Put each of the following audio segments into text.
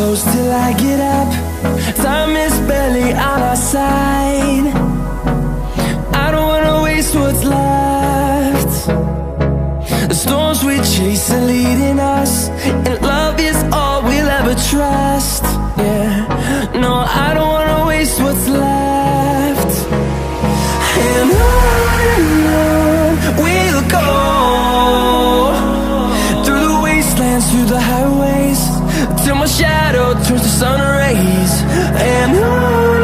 close till I get up. Time is barely on our side. I don't wanna waste what's left. The storms we chase are leading us, and love is all we'll ever trust. Yeah, no, I don't wanna waste what's left. And on we'll go, through the wastelands, through the highways, till my shadow turns to sun rays. And on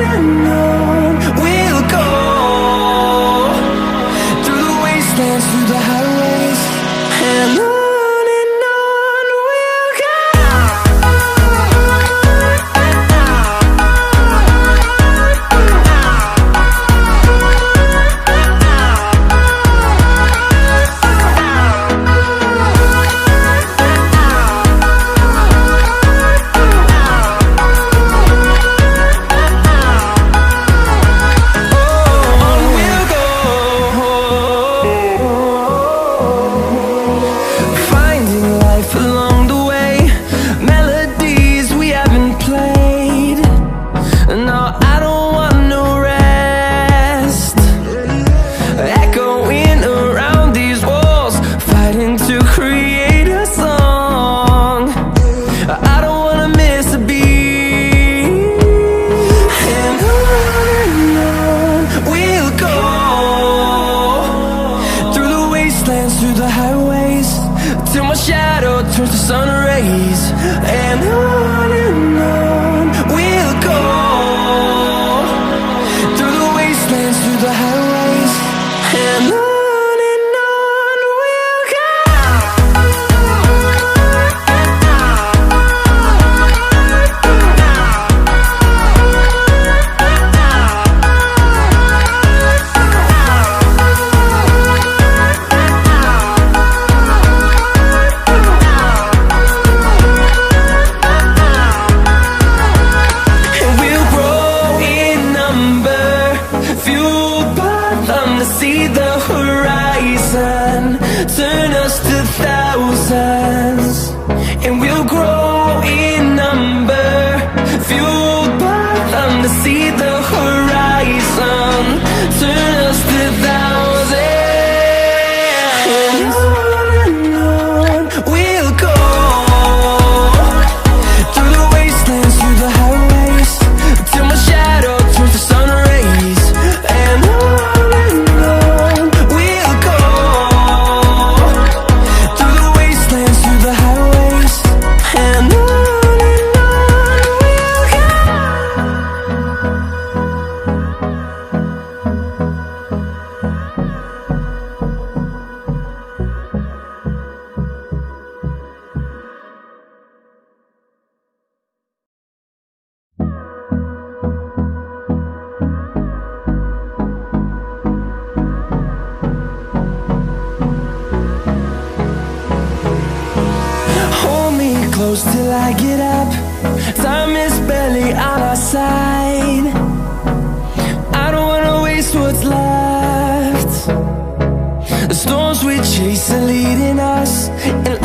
we'll go, through the wastelands, through the highways, and on we'll go. Through the highways, till my shadow turns to sun rays. And on we'll go, through the wastelands, through the highways, and on we'll go. See the horizon turn us to thousands, and we'll grow in number, fueled by them. To see the horizon turn us to thousands, and on we'll go, through the wastelands, through the highways, till my shadow turns to sun rays. And close till I get up. Time is barely on our side. I don't wanna waste what's left. The storms we chase are leading us, and